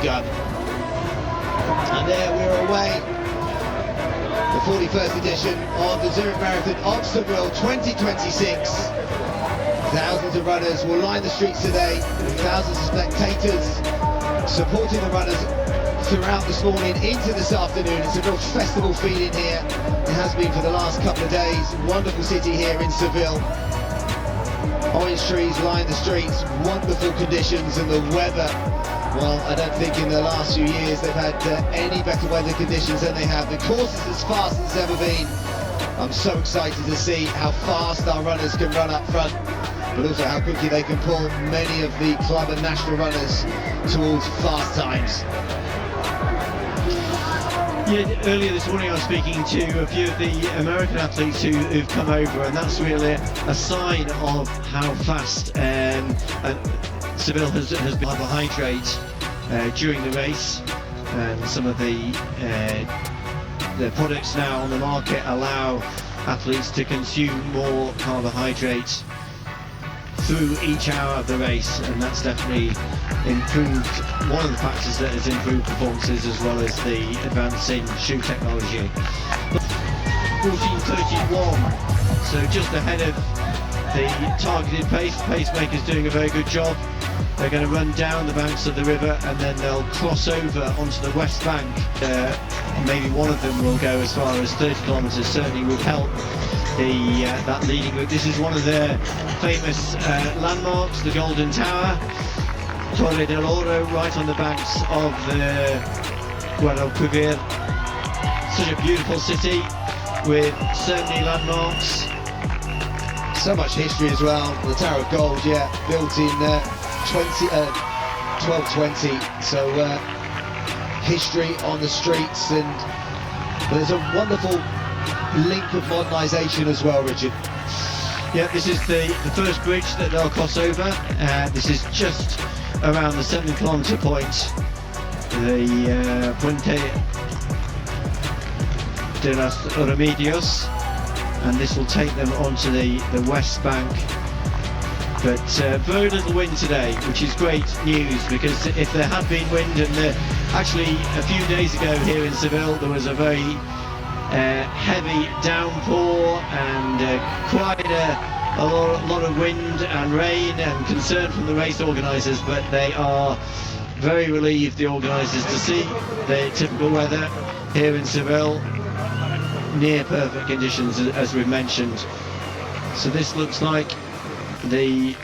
begun. And there we're away. The 41st edition of the Zurich Marathon of Seville 2026. Thousands of runners will line the streets today, with thousands of spectators supporting the runners throughout this morning into this afternoon. It's a real festival feeling here. It has been for the last couple of days. Wonderful city here in Seville. Orange trees line the streets, wonderful conditions, and the weather, well, I don't think in the last few years they've had any better weather conditions than they have. The course is as fast as it's ever been. I'm so excited to see how fast our runners can run up front, but also how quickly they can pull many of the club and national runners towards fast times. Yeah, earlier this morning I was speaking to a few of the American athletes who've come over, and that's really a sign of how fast Seville has been carbohydrate during the race, and some of the products now on the market allow athletes to consume more carbohydrate through each hour of the race, and that's definitely improved, one of the factors that has improved performances, as well as the advance in shoe technology. 14:31, so just ahead of the targeted pace. Pacemakers doing a very good job. They're going to run down the banks of the river, and then they'll cross over onto the west bank. Maybe one of them will go as far as 30 kilometres, certainly would help that leading group. This is one of their famous landmarks, the Golden Tower, Torre del Oro, right on the banks of the Guadalquivir. Such a beautiful city with so many landmarks. So much history as well. The Tower of Gold, yeah, built in 1220. So history on the streets, and there's a wonderful link of modernisation as well, Richard. Yeah, this is the first bridge that they'll cross over. This is just around the 7-kilometre point, the Puente de los Remedios, and this will take them onto the west bank. But very little wind today, which is great news, because if there had been wind, and actually a few days ago here in Seville there was a very heavy downpour, and quite a lot of wind and rain, and concern from the race organisers, but they are very relieved, the organisers, to see the typical weather here in Seville. Near perfect conditions, as we've mentioned. So this looks like the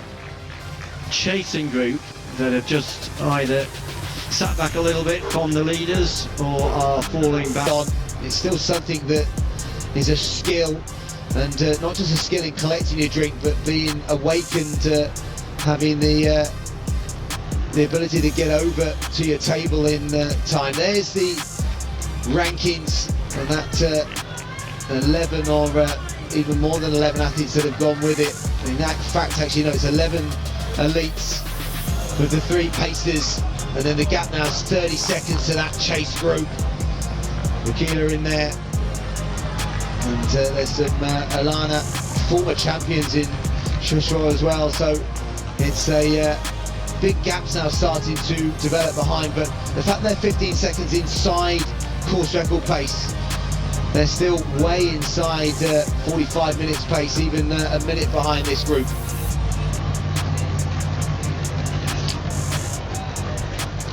chasing group that have just either sat back a little bit from the leaders or are falling back on. It's still something that is a skill, and not just a skill in collecting your drink, but being awakened, having the ability to get over to your table in time. There's the rankings, and that 11 or even more than 11 athletes that have gone with it. In fact, actually, no, it's 11 elites with the 3 paces, and then the gap now is 30 seconds to that chase group. Wakila in there, and there's some Alana, former champions in Shura as well, so it's a big gaps now starting to develop behind, but the fact they're 15 seconds inside course record pace, they're still way inside 45 minutes pace, even a minute behind this group.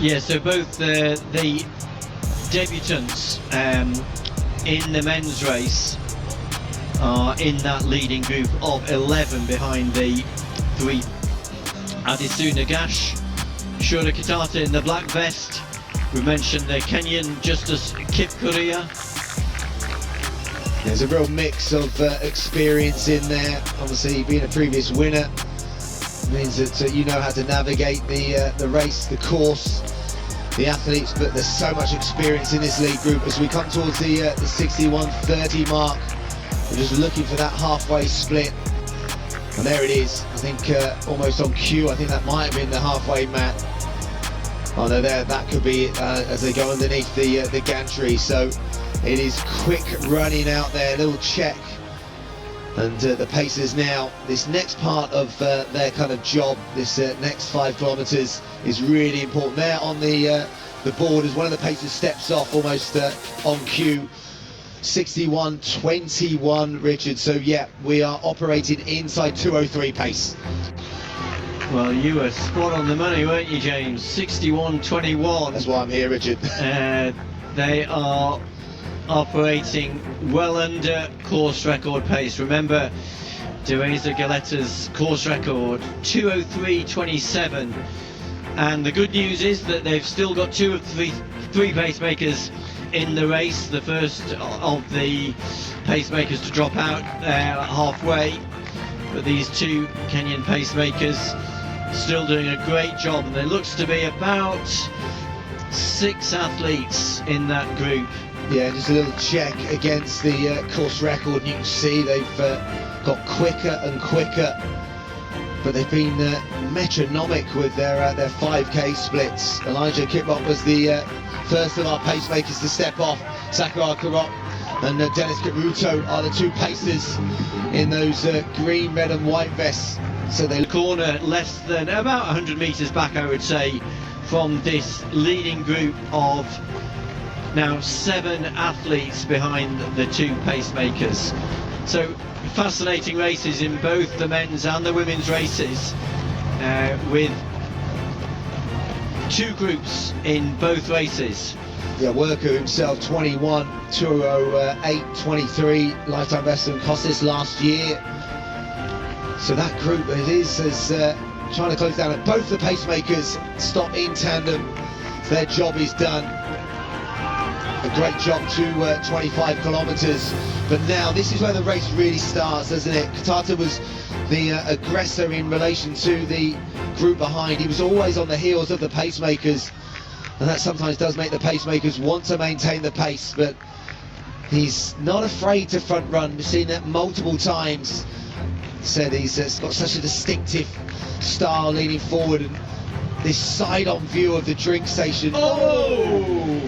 Yeah, so both the debutants in the men's race are in that leading group of 11 behind the 3 Adisu Nagash, Shura Kitata in the black vest. We mentioned the Kenyan Justus Kipkorea. There's a real mix of experience in there. Obviously, being a previous winner means that you know how to navigate the race, the course, the athletes, but there's so much experience in this lead group. As we come towards the 61:30 mark, we're just looking for that halfway split, and there it is. I think almost on cue. I think that might have been the halfway mat. Oh no, there, that could be it as they go underneath the gantry. So it is quick running out there, little check, and the Pacers now, this next part of their kind of job, this next 5 kilometres is really important. They're on the the board as one of the pacers steps off almost on cue. 61.21, Richard. So yeah, we are operating inside 2:03 pace. Well, you were spot on the money, weren't you, James? 61.21. That's why I'm here, Richard. They are operating well under course record pace. Remember, Deresa Galetta's course record, 2:03.27. And the good news is that they've still got three pacemakers in the race. The first of the pacemakers to drop out halfway. But these two Kenyan pacemakers still doing a great job. And there looks to be about 6 athletes in that group. Yeah, just a little check against the course record. You can see they've got quicker and quicker, but they've been metronomic with their 5k splits. Elijah Kiprop was the first of our pacemakers to step off. Sakara Karop and Dennis Karuto are the two pacers in those green, red and white vests. So they corner less than about 100 metres back, I would say, from this leading group of now 7 athletes behind the two pacemakers. So fascinating races in both the men's and the women's races, with 2 groups in both races. Yeah, Worker himself 21, 2:08.23 lifetime best in Costas last year. So that group is trying to close down, and both the pacemakers stop in tandem. Their job is done. A great job to 25 kilometres, but now this is where the race really starts, doesn't it? Kitata was the aggressor in relation to the group behind. He was always on the heels of the pacemakers, and that sometimes does make the pacemakers want to maintain the pace, but he's not afraid to front run. We've seen that multiple times. Said he's got such a distinctive style leaning forward, and this side-on view of the drink station. Oh!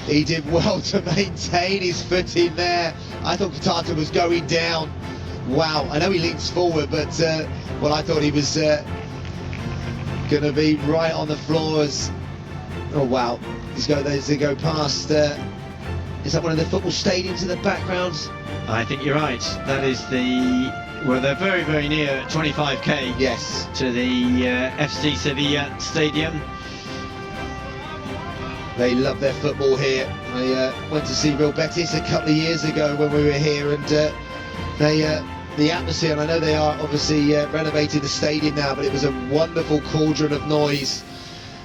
He did well to maintain his footing there. I thought Kitata was going down. Wow, I know he leans forward, but well, I thought he was going to be right on the floors. Oh wow, he's got those to go past. Is that one of the football stadiums in the background? I think you're right. That is the... Well, they're very, very near 25k. Yes. To the FC Sevilla stadium. They love their football here. I went to see Real Betis a couple of years ago when we were here, and the atmosphere, and I know they are obviously renovating the stadium now, but it was a wonderful cauldron of noise.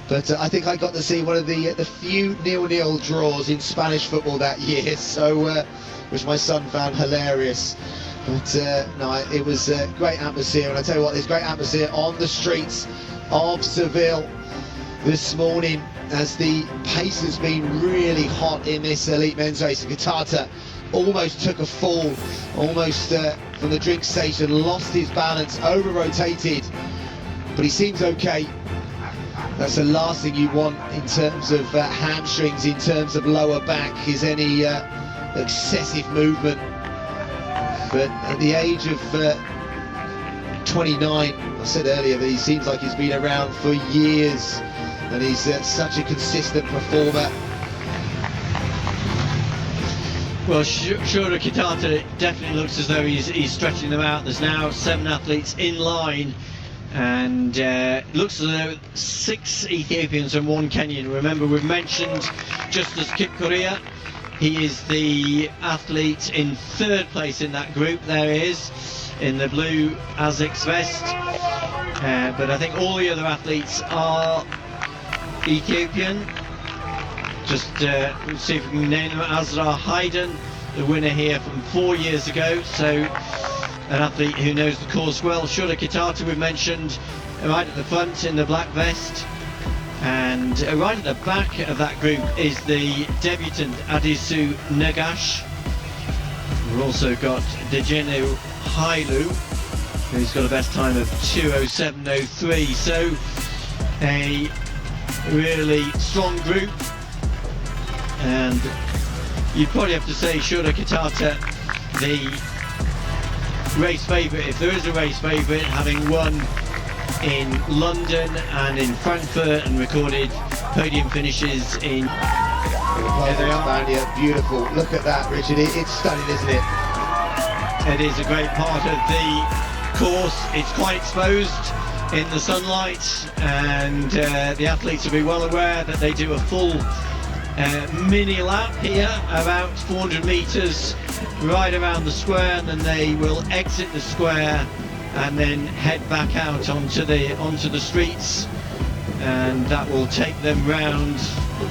But I think I got to see one of the few 0-0 draws in Spanish football that year, so which my son found hilarious. But no, it was a great atmosphere, and I tell you what, there's great atmosphere on the streets of Seville this morning, as the pace has been really hot in this elite men's race. Kitata almost took a fall, almost from the drink station, lost his balance, over-rotated, but he seems okay. That's the last thing you want in terms of hamstrings, in terms of lower back, is any excessive movement. But at the age of 29, I said earlier that he seems like he's been around for years, and he's such a consistent performer. Well, Shura Kitata definitely looks as though he's stretching them out. There's now 7 athletes in line, and looks as though 6 Ethiopians and 1 Kenyan. Remember, we've mentioned Justus Kipkorea. He is the athlete in 3rd place in that group. There he is, in the blue Asics vest. But I think all the other athletes are Ethiopian. Just see if we can name them. Azra Hayden, the winner here from 4 years ago. So an athlete who knows the course well. Shura Kitata we've mentioned, right at the front in the black vest. And right at the back of that group is the debutant Adisu Nagash. We've also got Dejenu Hailu, who's got a best time of 2:07.03. So a really strong group, and you'd probably have to say Shura Kitata the race favourite, if there is a race favourite, having won in London and in Frankfurt and recorded podium finishes in. Beautiful. Look at that, Richard. It's stunning, isn't it? It is a great part of the course. It's quite exposed in the sunlight, and the athletes will be well aware that they do a full mini lap here, about 400 metres right around the square, and then they will exit the square and then head back out onto the streets, and that will take them round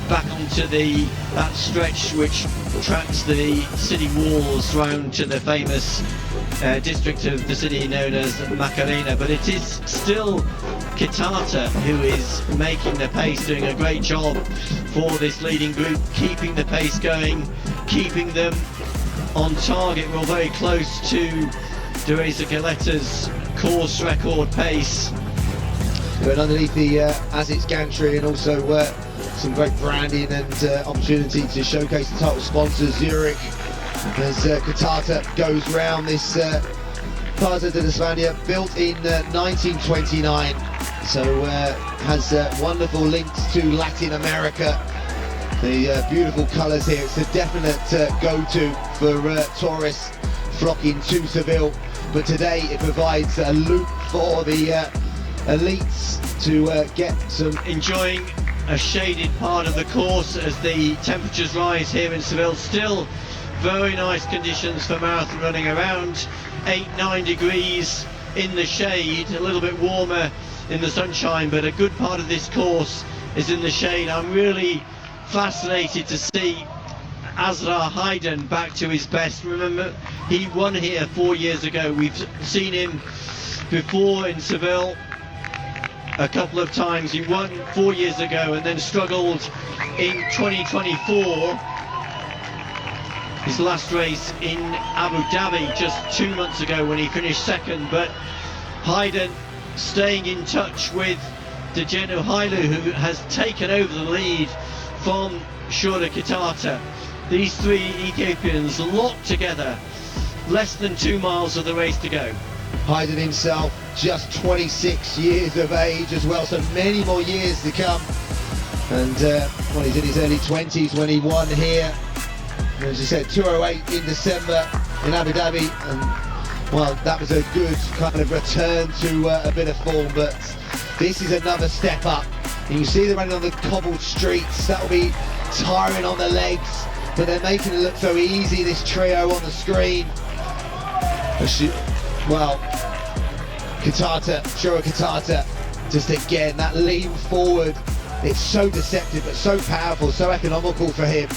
back onto that stretch which tracks the city walls round to the famous district of the city known as Macarena. But it is still Kitata who is making the pace, doing a great job for this leading group, keeping the pace going, keeping them on target. We're very close to Deresa Galetta's course record pace. But underneath the Asics gantry, and also some great branding and opportunity to showcase the title sponsors, Zurich, as Kitata goes round this Plaza de España, built in 1929, so has wonderful links to Latin America. The beautiful colours here. It's a definite go-to for tourists flocking to Seville, but today it provides a loop for the elites to get some. Enjoying a shaded part of the course as the temperatures rise here in Seville. Still very nice conditions for marathon running, around 8-9 degrees in the shade, a little bit warmer in the sunshine, but a good part of this course is in the shade. I'm really fascinated to see Azra Hayden back to his best. Remember, he won here 4 years ago. We've seen him before in Seville a couple of times. He won 4 years ago and then struggled in 2024, his last race in Abu Dhabi just 2 months ago when he finished second. But Hayden staying in touch with Dejenu Hailu, who has taken over the lead from Shura Kitata. These three Ethiopians locked together, less than 2 miles of the race to go. Hayden himself just 26 years of age as well, so many more years to come. And well, he's in his early 20s when he won here. And as you said, 2:08 in December in Abu Dhabi, and well, that was a good kind of return to a bit of form. But this is another step up. And you see them running on the cobbled streets. That'll be tiring on the legs, but they're making it look so easy, this trio on the screen. Well, Kitata, Shura Kitata, just again, that lean forward, it's so deceptive but so powerful, so economical for him.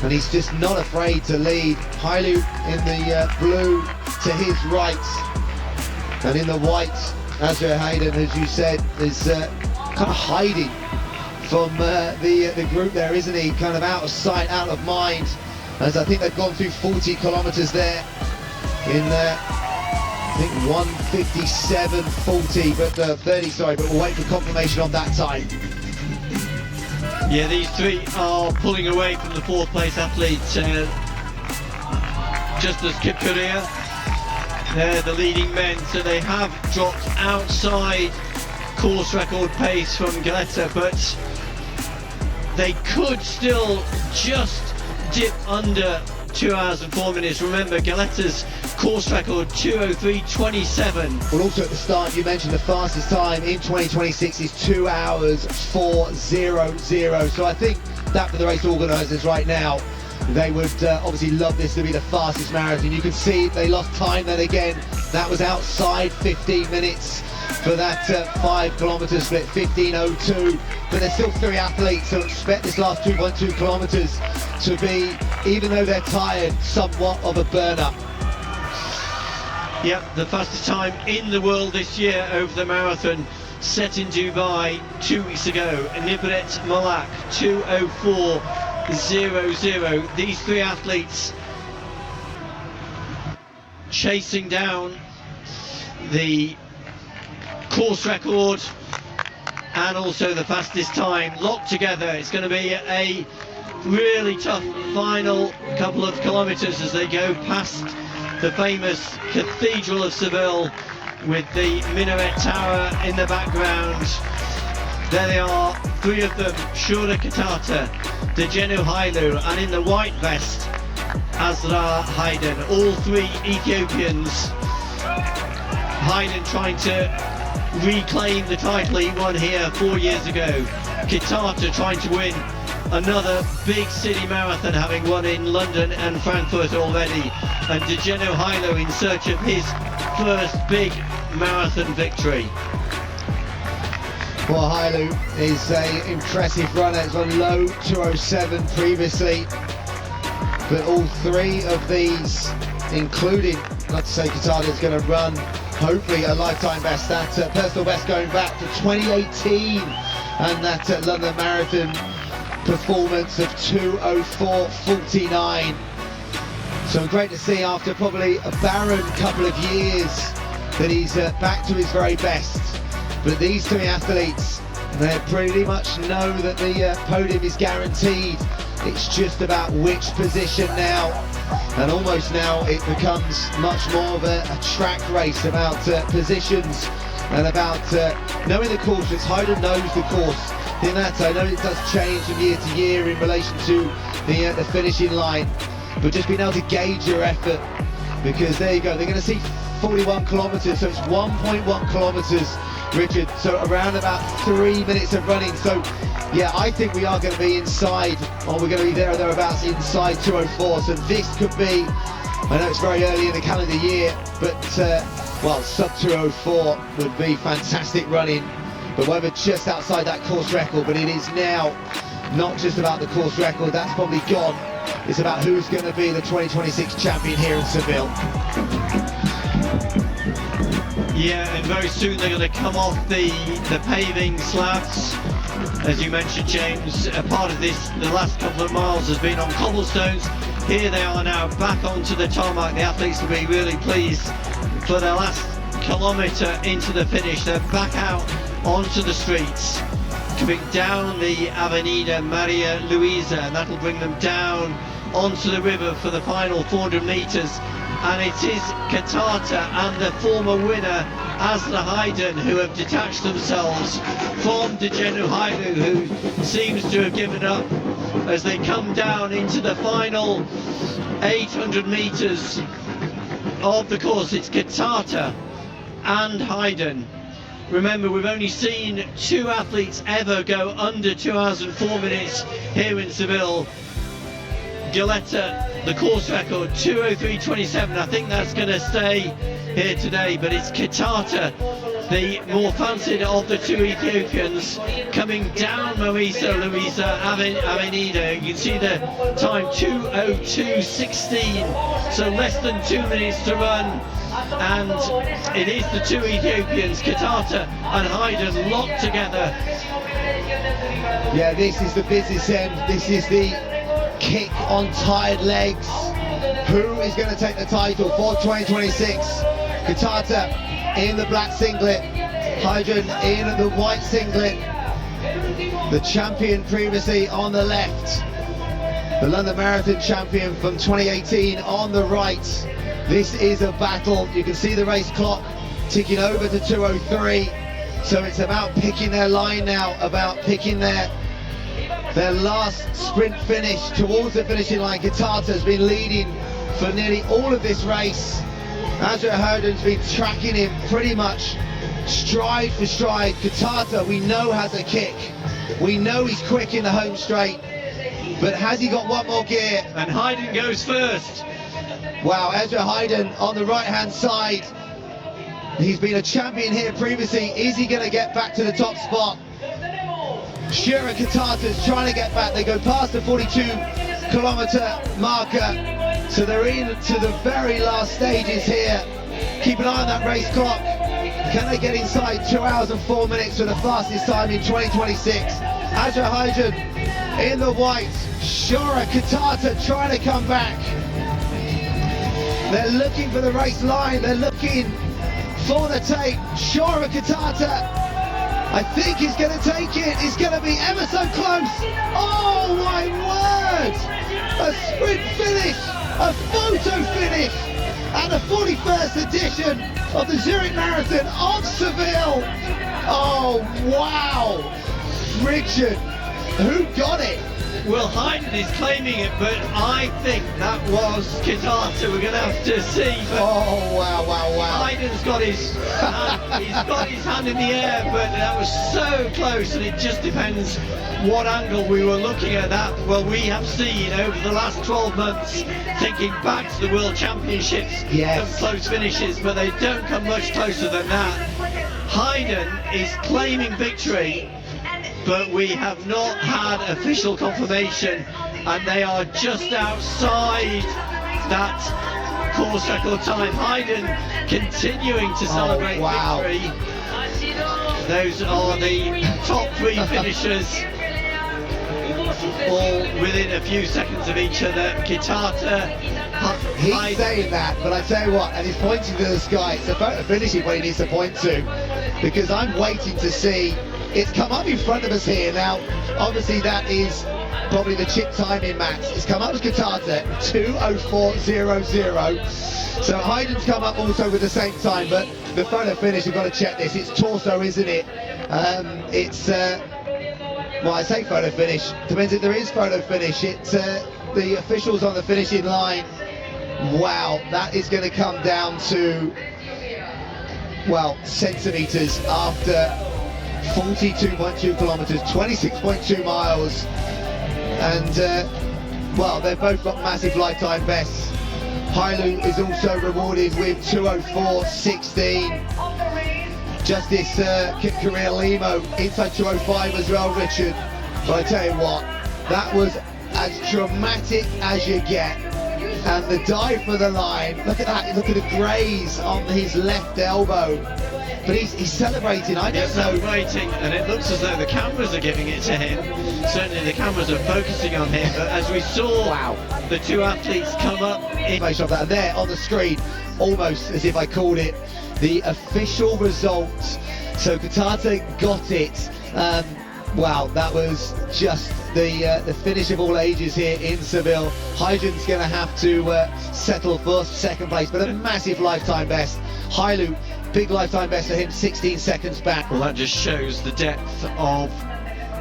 And he's just not afraid to lead. Hailu in the blue to his right, and in the white, Azra Hayden, as you said, is kind of hiding from the group there, isn't he? Kind of out of sight, out of mind, as I think they've gone through 40 kilometres there in I think 1:57:40, but 30, sorry, but we'll wait for confirmation on that time. Yeah, these three are pulling away from the fourth place athlete, just as Kip Korea. They're the leading men, so they have dropped outside course record pace from Galetta, but they could still just dip under 2 hours and 4 minutes. Remember, Galetta's course record 2:03:27. Well, also at the start you mentioned the fastest time in 2026 is 2 hours 4:00. So I think that for the race organisers right now, they would obviously love this to be the fastest marathon. You can see they lost time then again. That was outside 15 minutes for that 5 kilometre split, 15:02. But there's still three athletes, so expect this last 2.2 kilometres to be, even though they're tired, somewhat of a burner. Yep, the fastest time in the world this year over the marathon, set in Dubai 2 weeks ago. Nibret Malak, 2:04:00. These three athletes chasing down the course record and also the fastest time, locked together. It's going to be a really tough final couple of kilometres as they go past the famous Cathedral of Seville with the minaret tower in the background. There they are, three of them, Shura, Kitata, Dejenu Hailu, and in the white vest, Azra Haydn, all three Ethiopians. Haydn trying to reclaim the title he won here 4 years ago. Kitata trying to win another big city marathon, having won in London and Frankfurt already. And Dejenu Hailu in search of his first big marathon victory. Well, Hailu is an impressive runner. It's run low 2:07 previously. But all three of these, including, not to say Kitata, is going to run hopefully a lifetime best. That personal best going back to 2018, and that London Marathon performance of 2:04.49. So great to see after probably a barren couple of years that he's back to his very best. But these three athletes, they pretty much know that the podium is guaranteed. It's just about which position now, and almost now it becomes much more of a track race about positions and about knowing the course. It's Haydn knows the course. In that, I know it does change from year to year in relation to the finishing line, but just being able to gauge your effort, because there you go, they're going to see 41 kilometres, so it's 1.1 kilometres, Richard, so around about 3 minutes of running. So yeah, I think we are going to be inside, or we're going to be there or thereabouts inside 2:04. So this could be, I know it's very early in the calendar year, but well, sub 2:04 would be fantastic running. But whether just outside that course record, but it is now not just about the course record, that's probably gone. It's about who's going to be the 2026 champion here in Seville. Yeah, and very soon they're going to come off the paving slabs. As you mentioned, James, a part of this, the last couple of miles has been on cobblestones. Here they are now back onto the tarmac. The athletes will be really pleased for their last kilometre into the finish. They're back out onto the streets, coming down the Avenida Maria Luisa, and that'll bring them down onto the river for the final 400 metres. And it is Kitata and the former winner Azra Haydn who have detached themselves from Dejenu Hailu, who seems to have given up, as they come down into the final 800 metres of the course. It's Kitata and Haydn. Remember, we've only seen two athletes ever go under 2 hours and 4 minutes here in Seville. Gilletta, the course record, 2:03.27. I think that's going to stay here today, but it's Kitata, the more fancied of the two Ethiopians, coming down Marisa Luisa Avenida. You can see the time, 2:02.16, so less than 2 minutes to run. And it is the two Ethiopians, Kitata and Haydn, locked together. Yeah, this is the business end. This is the kick on tired legs. Who is going to take the title for 2026? Kitata in the black singlet, Haydn in the white singlet. The champion previously on the left, the London Marathon champion from 2018 on the right. This is a battle. You can see the race clock ticking over to 2:03. So it's about picking their line now, about picking their last sprint finish towards the finishing line. Kitata has been leading for nearly all of this race. Azra Haydn's been tracking him pretty much stride for stride. Kitata, we know, has a kick. We know he's quick in the home straight. But has he got one more gear? And Haydn goes first. Wow, Azra Haydn on the right-hand side. He's been a champion here previously. Is he going to get back to the top spot? Shura Kitata's trying to get back. They go past the 42-kilometre marker. So they're into the very last stages here. Keep an eye on that race clock. Can they get inside 2 hours and 4 minutes for the fastest time in 2026? Azra Haydn in the white. Shura Kitata trying to come back. They're looking for the race line. They're looking for the tape. Shura Kitata, I think he's going to take it. It's going to be ever so close. Oh my word! A sprint finish, a photo finish, and the 41st edition of the Zurich Marathon of Seville. Oh wow! Richard, who got it? Well, Hayden is claiming it, but I think that was Kitata. We're going to have to see. But Oh, wow. Hayden's got his hand, he's got his hand in the air, but that was so close, and it just depends what angle we were looking at that. Well, we have seen over the last 12 months, thinking back to the World Championships, Yes. some close finishes, but they don't come much closer than that. Hayden is claiming victory, but we have not had official confirmation, and they are just outside that course record time. Hayden continuing to celebrate victory. Those are the top three finishers, all within a few seconds of each other. Kitata, He's saying that, but I tell you what, and he's pointing to the sky. It's the photo finishing what he needs to point to, because I'm waiting to see. It's come up in front of us here now. Obviously, that is probably the chip timing, Matt. It's come up as Kitata 2:04.00. So Hayden's come up also with the same time, but the photo finish, we've got to check this. It's torso, isn't it? It's well, I say photo finish. Depends if there is photo finish. It's the officials on the finishing line. Wow, that is going to come down to, well, centimetres after 42.2 kilometres, 26.2 miles, and well, they've both got massive lifetime bests. Hailu is also rewarded with 2:04.16. Justice Korea Limo inside 2:05 as well, Richard. But I tell you what, that was as dramatic as you get. And the dive for the line, look at that, look at the graze on his left elbow. But he's celebrating, I don't know. Celebrating, and it looks as though the cameras are giving it to him. Certainly the cameras are focusing on him, but as we saw the two athletes come up in... Of that, and there on the screen, almost as if I called it, the official results. So Kitata got it. Wow, that was just the finish of all ages here in Seville. Hayden's going to have to settle for second place, but a massive lifetime best. Hailu, big lifetime best for him, 16 seconds back. Well, that just shows the depth of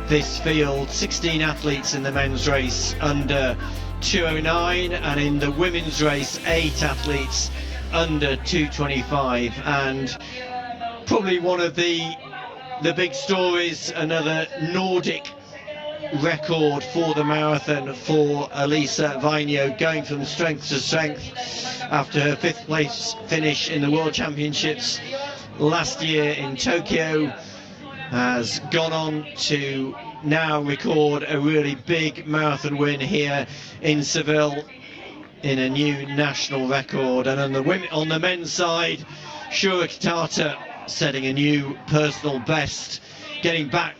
this field. 16 athletes in the men's race under 2:09, and in the women's race 8 athletes under 2:25, and probably one of the big stories, another Nordic record for the marathon for Elisa Vainio, going from strength to strength after her 5th place finish in the World Championships last year in Tokyo, has gone on to now record a really big marathon win here in Seville in a new national record. And on the men's side, Shura Kitata setting a new personal best, getting back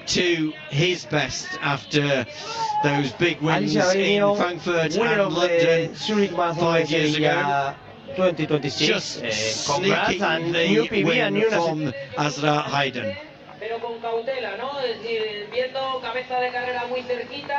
to his best after those big wins in Frankfurt and London Zurich Marathon 5 years ago. 2026. Just sneaking the win from Azra Hayden. Pero con cautela, ¿no? Es decir, viendo cabeza de carrera muy cerquita.